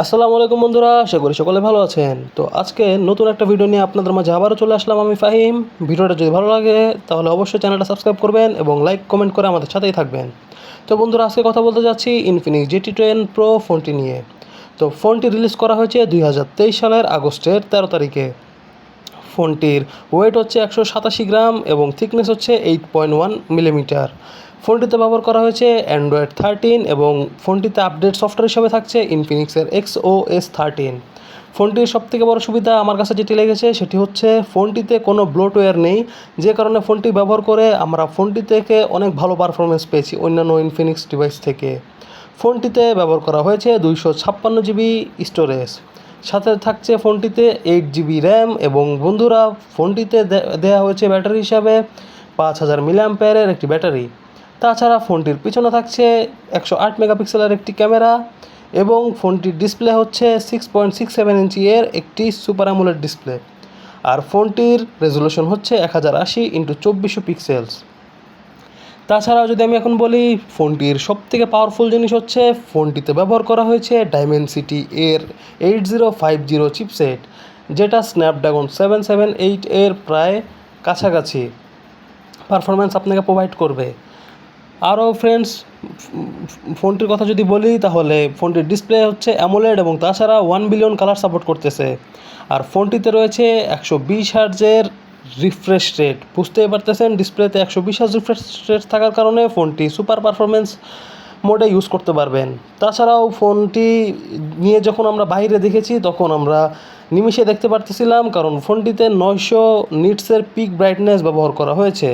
আসসালামু আলাইকুম বন্ধুরা, আশা করি সকলে ভালো আছেন। তো আজকে নতুন একটা ভিডিও নিয়ে আপনাদের মাঝে আবারও চলে আসলাম আমি ফাহিম। ভিডিওটা যদি ভালো লাগে তাহলে অবশ্যই চ্যানেলটা সাবস্ক্রাইব করবেন এবং লাইক কমেন্ট করে আমাদের সাথেই থাকবেন। তো বন্ধুরা, আজকে কথা বলতে যাচ্ছি ইনফিনিক্স GT10 প্রো ফোনটি নিয়ে। তো ফোনটি রিলিজ করা হয়েছে 2023 সালের আগস্টের 13 তারিখে। ফোনটির ওয়েট হচ্ছে 187 গ্রাম এবং থিকনেস হচ্ছে 8.1 মিলিমিটার। ফোনটিতে ব্যবহার করা হয়েছে অ্যান্ড্রয়েড 13 এবং ফোনটিতে আপডেট সফটওয়্যার হিসাবে থাকছে ইনফিনিক্সের XOS 13। ফোনটির সবথেকে বড় সুবিধা আমার কাছে যেটি লেগেছে সেটি হচ্ছে ফোনটিতে কোনো ব্লোটওয়্যার নেই, যে কারণে ফোনটি ব্যবহার করে আমরা ফোনটি থেকে অনেক ভালো পারফরমেন্স পেয়েছি অন্যান্য ইনফিনিক্স ডিভাইস থেকে। ফোনটিতে ব্যবহার করা হয়েছে 256 GB স্টোরেজ, সাথে থাকছে ফোনটিতে 8 GB র্যাম এবং বন্ধুরা ফোনটিতে দেওয়া হয়েছে ব্যাটারি হিসাবে 5000 মিলিঅ্যাম্পিয়ারের একটি ব্যাটারি। তাছাড়া ফোনটির পিছনে থাকছে 108 মেগাপিক্সেলের একটি ক্যামেরা এবং ফোনটির ডিসপ্লে হচ্ছে 6.67 ইঞ্চি এর একটি সুপার অ্যামোলেড ডিসপ্লে। আর ফোনটির রেজুলেশন হচ্ছে 1080x2400 পিক্সেলস। তাছাড়াও যদি আমি এখন বলি ফোনটির সবথেকে পাওয়ারফুল জিনিস হচ্ছে ফোনটিতে ব্যবহার করা হয়েছে ডাইমেনসিটি এর 8050 চিপসেট, যেটা স্ন্যাপড্রাগন 778 এর প্রায় কাছাকাছি পারফরম্যান্স আপনাকে প্রোভাইড করবে। আরও ফ্রেন্ডস, ফোনটির কথা যদি বলি তাহলে ফোনটির ডিসপ্লে হচ্ছে অ্যামোলেড এবং তাছাড়া 1 বিলিয়ন কালার সাপোর্ট করতেছে। আর ফোনটিতে রয়েছে 120 হার্টজের রিফ্রেশ রেট। বুঝতেই পারতেছেন ডিসপ্লেতে 120 হার্টজ রিফ্রেশ রেট থাকার কারণে ফোনটি সুপার পারফরমেন্স মোডে ইউজ করতে পারবেন। তাছাড়াও ফোনটি নিয়ে যখন আমরা বাইরে দেখেছি তখন আমরা নিমিষে দেখতে পারতেছিলাম, কারণ ফোনটিতে 900 নিটসের পিক ব্রাইটনেস ব্যবহার করা হয়েছে।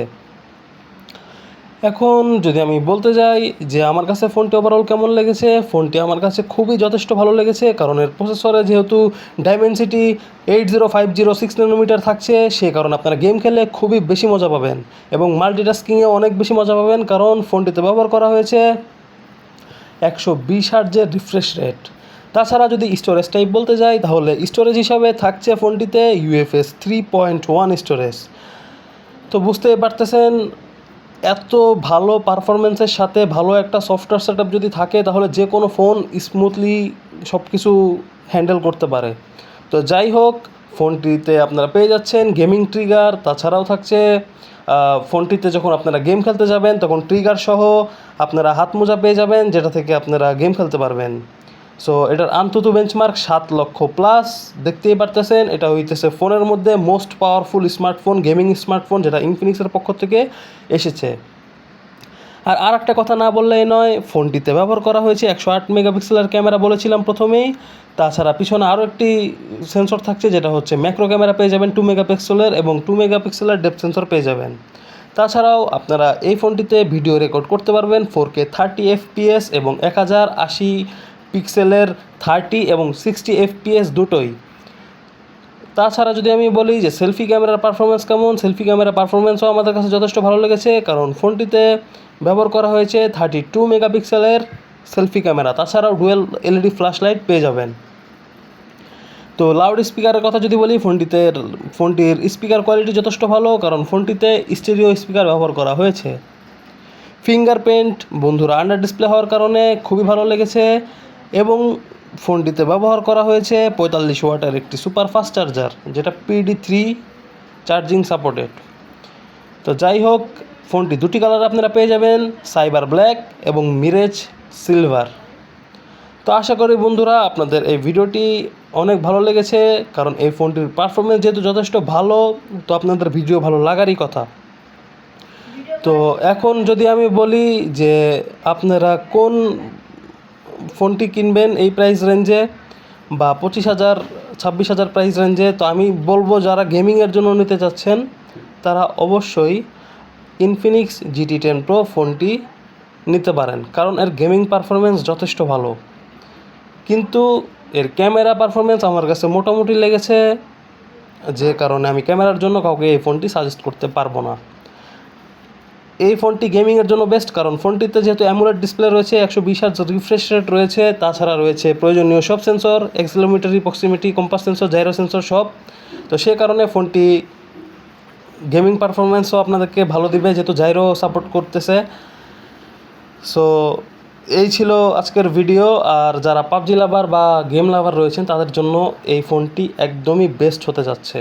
এখন যদি আমি বলতে যাই যে আমার কাছে ফোনটি ওভারঅল কেমন লেগেছে, ফোনটি আমার কাছে খুবই যথেষ্ট ভালো লেগেছে, কারণ এর প্রসেসরে যেহেতু ডাইমেনসিটি 80506 ন্যানোমিটার থাকছে, সে কারণে আপনারা গেম খেলে খুবই বেশি মজা পাবেন এবং মাল্টিটাস্কিংয়ে অনেক বেশি মজা পাবেন, কারণ ফোনটিতে ব্যবহার করা হয়েছে 120 হার্টজের রিফ্রেশ রেট। তাছাড়া যদি স্টোরেজ টাইপ বলতে যাই তাহলে স্টোরেজ হিসাবে থাকছে ফোনটিতে UFS 3.1 স্টোরেজ। তো বুঝতেই পারতেছেন এত ভালো পারফরমেন্সের সাথে ভালো একটা সফটওয়্যার সেটআপ যদি থাকে তাহলে যে কোনো ফোন স্মুথলি সব কিছু হ্যান্ডেল করতে পারে। তো যাই হোক, ফোনটিতে আপনারা পেয়ে যাচ্ছেন গেমিং ট্রিগার। তাছাড়াও থাকছে ফোনটিতে যখন আপনারা গেম খেলতে যাবেন তখন ট্রিগার সহ আপনারা হাত মোজা পেয়ে যাবেন, যেটা থেকে আপনারা গেম খেলতে পারবেন। সো এটার আন্তত বেঞ্চমার্ক 7 লক্ষ প্লাস। দেখতেই পারতেছেন এটা হইতেছে ফোনের মধ্যে most powerful smartphone, gaming smartphone, যেটা ইনফিনিক্সের পক্ষ থেকে এসেছে। আর একটা কথা না বললেই নয়, ফোনটিতে ব্যবহার করা হয়েছে 108 মেগাপিক্সেলের ক্যামেরা বলেছিলাম প্রথমেই। তাছাড়া পিছনে আরও একটি সেন্সর থাকছে, যেটা হচ্ছে ম্যাক্রো ক্যামেরা পেয়ে যাবেন 2 মেগাপিক্সেলের এবং 2 মেগাপিক্সেলের ডেপথ সেন্সর পেয়ে যাবেন। তাছাড়াও আপনারা এই ফোনটিতে ভিডিও রেকর্ড করতে পারবেন 4K 30 FPS এবং 1080 পিক্সেলের 30 এবং 60 FPS দুটোই। তাছাড়া যদি আমি বলি যে সেলফি ক্যামেরার পারফরমেন্স কেমন, সেলফি ক্যামেরার পারফরমেন্সও আমাদের কাছে যথেষ্ট ভালো লেগেছে, কারণ ফোনটিতে ব্যবহার করা হয়েছে 32 মেগাপিক্সেলের সেলফি ক্যামেরা। তাছাড়াও ডুয়েল LED ফ্ল্যাশ লাইট পেয়ে যাবেন। তো লাউড স্পিকারের কথা যদি বলি, ফোনটির স্পিকার কোয়ালিটি যথেষ্ট ভালো, কারণ ফোনটিতে স্টেরিও স্পিকার ব্যবহার করা হয়েছে। ফিঙ্গারপ্রিন্ট বন্ধুরা আন্ডার ডিসপ্লে হওয়ার কারণে খুবই ভালো লেগেছে এবং ফোনটিতে ব্যবহার করা হয়েছে 45 ওয়াটের একটি সুপার ফাস্ট চার্জার, যেটা PD3 চার্জিং সাপোর্টেড। তো যাই হোক, ফোনটি দুটি কালার আপনারা পেয়ে যাবেন, সাইবার ব্ল্যাক এবং মিরেজ সিলভার। তো আশা করি বন্ধুরা আপনাদের এই ভিডিওটি অনেক ভালো লেগেছে, কারণ এই ফোনটির পারফরমেন্স যেহেতু যথেষ্ট ভালো, তো আপনাদের ভিডিও ভালো লাগারই কথা। তো এখন যদি আমি বলি যে আপনারা কোন ফোনটি কিনবেন এই প্রাইস রেঞ্জে বা 25,000 26,000 প্রাইস রেঞ্জে, তো আমি বলবো যারা গেমিংয়ের জন্য নিতে চাচ্ছেন তারা অবশ্যই ইনফিনিক্স GT10 প্রো ফোনটি নিতে পারেন, কারণ এর গেমিং পারফরমেন্স যথেষ্ট ভালো। কিন্তু এর ক্যামেরা পারফরমেন্স আমার কাছে মোটামুটি লেগেছে, যে কারণে আমি ক্যামেরার জন্য কাউকে এই ফোনটি সাজেস্ট করতে পারবো না। এই ফোনটি গেমিংয়ের জন্য বেস্ট, কারণ ফোনটিতে যেহেতু অ্যামোলেড ডিসপ্লে রয়েছে, 120 হার্টজ রিফ্রেশ রেট রয়েছে, তাছাড়া রয়েছে প্রয়োজনীয় সব sensor, accelerometer, proximity, compass sensor, gyro sensor সব। তো সে কারণে ফোনটি গেমিং পারফরমেন্সও আপনাদেরকে ভালো দিবে, যেহেতু জাইরো সাপোর্ট করতেছে। সো এই ছিল আজকের ভিডিও। আর যারা পাবজি লাভার বা গেম লাভার রয়েছেন তাদের জন্য এই ফোনটি একদমই বেস্ট হতে যাচ্ছে।